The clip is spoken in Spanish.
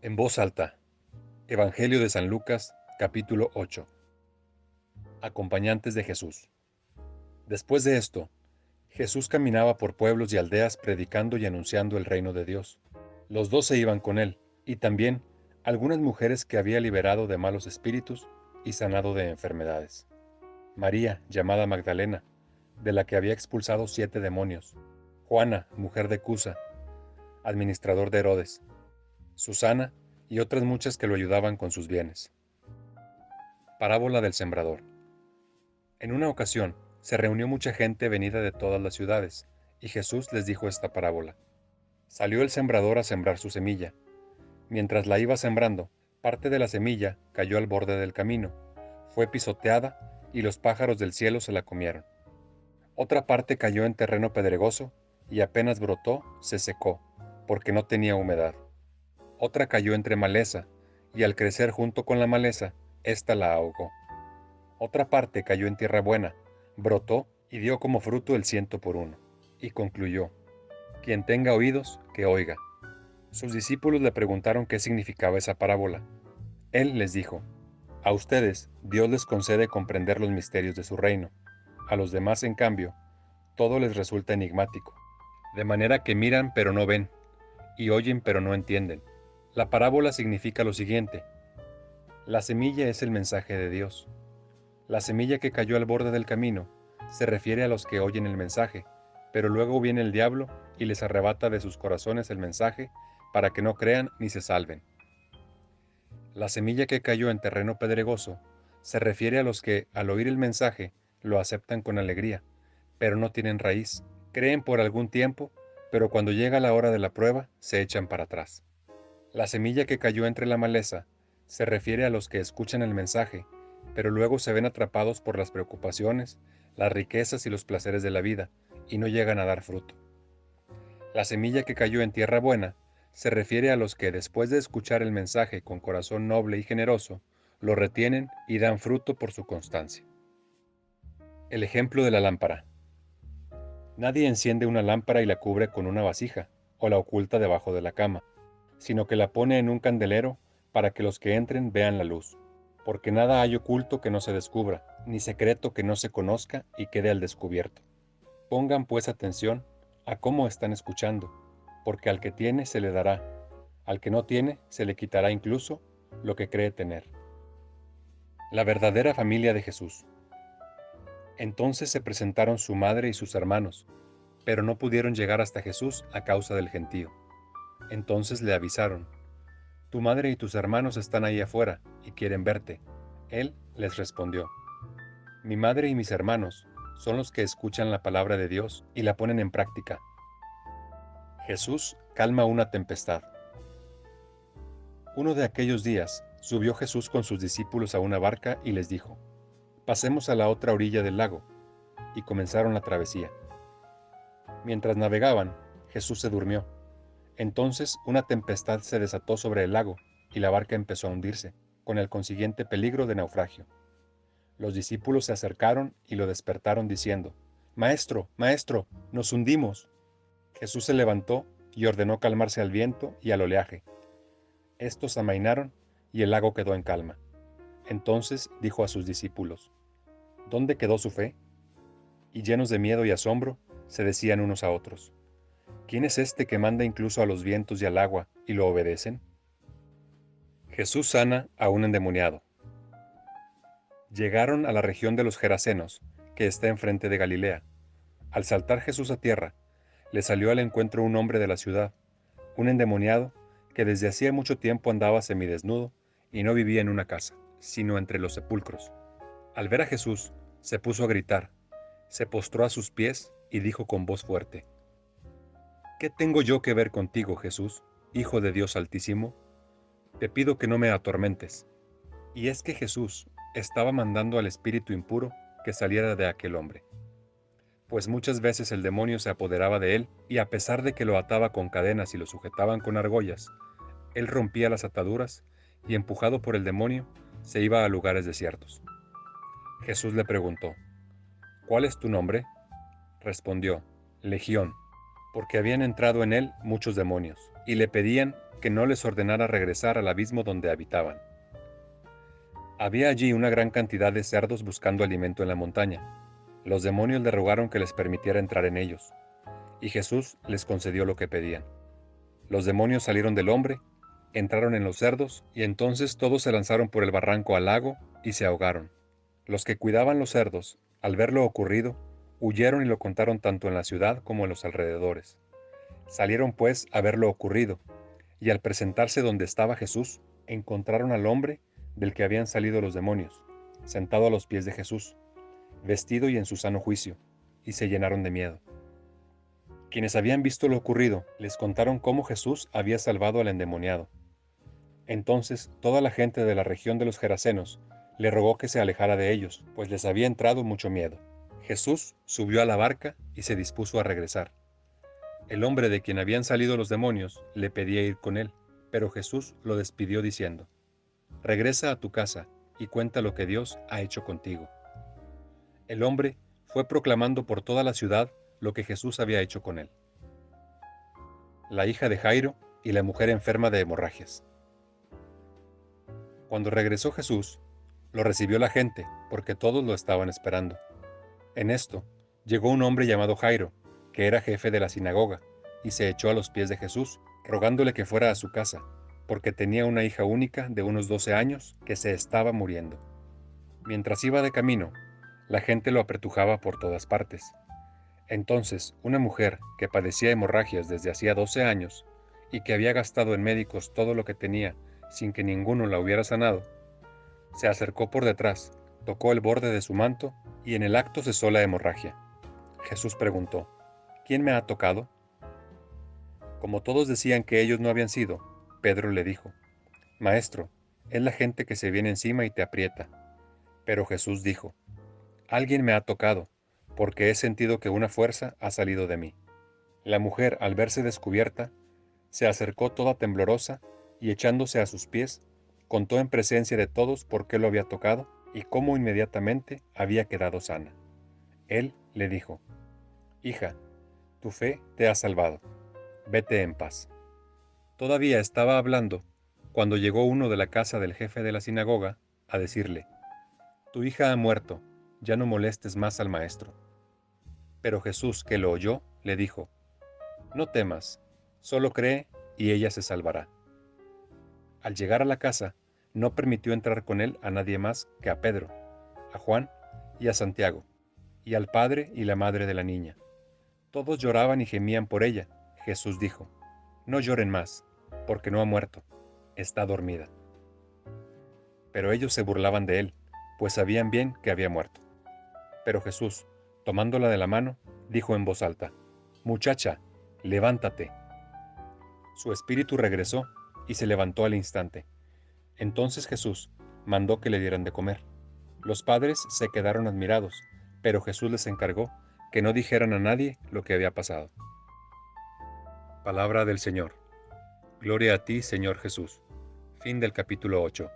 En voz alta. Evangelio de San Lucas, capítulo 8. Acompañantes de Jesús. Después de esto, Jesús caminaba por pueblos y aldeas predicando y anunciando el reino de Dios. Los 12 iban con él, y también algunas mujeres que había liberado de malos espíritus y sanado de enfermedades. María, llamada Magdalena, de la que había expulsado 7 demonios. Juana, mujer de Cusa, administrador de Herodes. Susana y otras muchas que lo ayudaban con sus bienes. Parábola del sembrador. En una ocasión, se reunió mucha gente venida de todas las ciudades, y Jesús les dijo esta parábola. Salió el sembrador a sembrar su semilla. Mientras la iba sembrando, parte de la semilla cayó al borde del camino, fue pisoteada, y los pájaros del cielo se la comieron. Otra parte cayó en terreno pedregoso, y apenas brotó, se secó, porque no tenía humedad. Otra cayó entre maleza, y al crecer junto con la maleza, ésta la ahogó. Otra parte cayó en tierra buena, brotó y dio como fruto el 100 por 1. Y concluyó: Quien tenga oídos, que oiga. Sus discípulos le preguntaron qué significaba esa parábola. Él les dijo: A ustedes Dios les concede comprender los misterios de su reino. A los demás, en cambio, todo les resulta enigmático. De manera que miran pero no ven, y oyen pero no entienden. La parábola significa lo siguiente: la semilla es el mensaje de Dios. La semilla que cayó al borde del camino se refiere a los que oyen el mensaje, pero luego viene el diablo y les arrebata de sus corazones el mensaje para que no crean ni se salven. La semilla que cayó en terreno pedregoso se refiere a los que, al oír el mensaje, lo aceptan con alegría, pero no tienen raíz. Creen por algún tiempo, pero cuando llega la hora de la prueba, se echan para atrás. La semilla que cayó entre la maleza se refiere a los que escuchan el mensaje, pero luego se ven atrapados por las preocupaciones, las riquezas y los placeres de la vida, y no llegan a dar fruto. La semilla que cayó en tierra buena se refiere a los que, después de escuchar el mensaje con corazón noble y generoso, lo retienen y dan fruto por su constancia. El ejemplo de la lámpara. Nadie enciende una lámpara y la cubre con una vasija, o la oculta debajo de la cama, sino que la pone en un candelero para que los que entren vean la luz. Porque nada hay oculto que no se descubra, ni secreto que no se conozca y quede al descubierto. Pongan pues atención a cómo están escuchando, porque al que tiene se le dará, al que no tiene se le quitará incluso lo que cree tener. La verdadera familia de Jesús. Entonces se presentaron su madre y sus hermanos, pero no pudieron llegar hasta Jesús a causa del gentío. Entonces le avisaron: Tu madre y tus hermanos están ahí afuera y quieren verte. Él les respondió: Mi madre y mis hermanos son los que escuchan la palabra de Dios y la ponen en práctica. Jesús calma una tempestad. Uno de aquellos días subió Jesús con sus discípulos a una barca y les dijo: Pasemos a la otra orilla del lago. Y comenzaron la travesía. Mientras navegaban, Jesús se durmió. Entonces una tempestad se desató sobre el lago y la barca empezó a hundirse, con el consiguiente peligro de naufragio. Los discípulos se acercaron y lo despertaron diciendo: Maestro, maestro, nos hundimos. Jesús se levantó y ordenó calmarse al viento y al oleaje. Estos amainaron y el lago quedó en calma. Entonces dijo a sus discípulos: ¿Dónde quedó su fe? Y llenos de miedo y asombro, se decían unos a otros: ¿Quién es este que manda incluso a los vientos y al agua y lo obedecen? Jesús sana a un endemoniado. Llegaron a la región de los Gerasenos, que está enfrente de Galilea. Al saltar Jesús a tierra, le salió al encuentro un hombre de la ciudad, un endemoniado que desde hacía mucho tiempo andaba semidesnudo y no vivía en una casa, sino entre los sepulcros. Al ver a Jesús, se puso a gritar, se postró a sus pies y dijo con voz fuerte: ¿Qué tengo yo que ver contigo, Jesús, Hijo de Dios Altísimo? Te pido que no me atormentes. Y es que Jesús estaba mandando al espíritu impuro que saliera de aquel hombre, pues muchas veces el demonio se apoderaba de él y, a pesar de que lo ataba con cadenas y lo sujetaban con argollas, él rompía las ataduras y, empujado por el demonio, se iba a lugares desiertos. Jesús le preguntó: ¿Cuál es tu nombre? Respondió: Legión, porque habían entrado en él muchos demonios, y le pedían que no les ordenara regresar al abismo donde habitaban. Había allí una gran cantidad de cerdos buscando alimento en la montaña. Los demonios le rogaron que les permitiera entrar en ellos, y Jesús les concedió lo que pedían. Los demonios salieron del hombre, entraron en los cerdos, y entonces todos se lanzaron por el barranco al lago y se ahogaron. Los que cuidaban los cerdos, al ver lo ocurrido, huyeron y lo contaron tanto en la ciudad como en los alrededores. Salieron pues a ver lo ocurrido, y al presentarse donde estaba Jesús, encontraron al hombre del que habían salido los demonios, sentado a los pies de Jesús, vestido y en su sano juicio, y se llenaron de miedo. Quienes habían visto lo ocurrido les contaron cómo Jesús había salvado al endemoniado. Entonces toda la gente de la región de los Gerasenos le rogó que se alejara de ellos, pues les había entrado mucho miedo. Jesús subió a la barca y se dispuso a regresar. El hombre de quien habían salido los demonios le pedía ir con él, pero Jesús lo despidió diciendo: «Regresa a tu casa y cuenta lo que Dios ha hecho contigo». El hombre fue proclamando por toda la ciudad lo que Jesús había hecho con él. La hija de Jairo y la mujer enferma de hemorragias. Cuando regresó Jesús, lo recibió la gente, porque todos lo estaban esperando. En esto, llegó un hombre llamado Jairo, que era jefe de la sinagoga, y se echó a los pies de Jesús, rogándole que fuera a su casa, porque tenía una hija única de unos 12 años que se estaba muriendo. Mientras iba de camino, la gente lo apretujaba por todas partes. Entonces, una mujer que padecía hemorragias desde hacía 12 años y que había gastado en médicos todo lo que tenía sin que ninguno la hubiera sanado, se acercó por detrás, tocó el borde de su manto y en el acto cesó la hemorragia. Jesús preguntó: «¿Quién me ha tocado?». Como todos decían que ellos no habían sido, Pedro le dijo: «Maestro, es la gente que se viene encima y te aprieta». Pero Jesús dijo: «Alguien me ha tocado, porque he sentido que una fuerza ha salido de mí». La mujer, al verse descubierta, se acercó toda temblorosa y echándose a sus pies, contó en presencia de todos por qué lo había tocado y cómo inmediatamente había quedado sana. Él le dijo: «Hija, tu fe te ha salvado. Vete en paz». Todavía estaba hablando cuando llegó uno de la casa del jefe de la sinagoga a decirle: «Tu hija ha muerto, ya no molestes más al maestro». Pero Jesús, que lo oyó, le dijo: «No temas, solo cree y ella se salvará». Al llegar a la casa, no permitió entrar con él a nadie más que a Pedro, a Juan y a Santiago, y al padre y la madre de la niña. Todos lloraban y gemían por ella. Jesús dijo: «No lloren más, porque no ha muerto, está dormida». Pero ellos se burlaban de él, pues sabían bien que había muerto. Pero Jesús, tomándola de la mano, dijo en voz alta: «Muchacha, levántate». Su espíritu regresó y se levantó al instante. Entonces Jesús mandó que le dieran de comer. Los padres se quedaron admirados, pero Jesús les encargó que no dijeran a nadie lo que había pasado. Palabra del Señor. Gloria a ti, Señor Jesús. Fin del capítulo 8.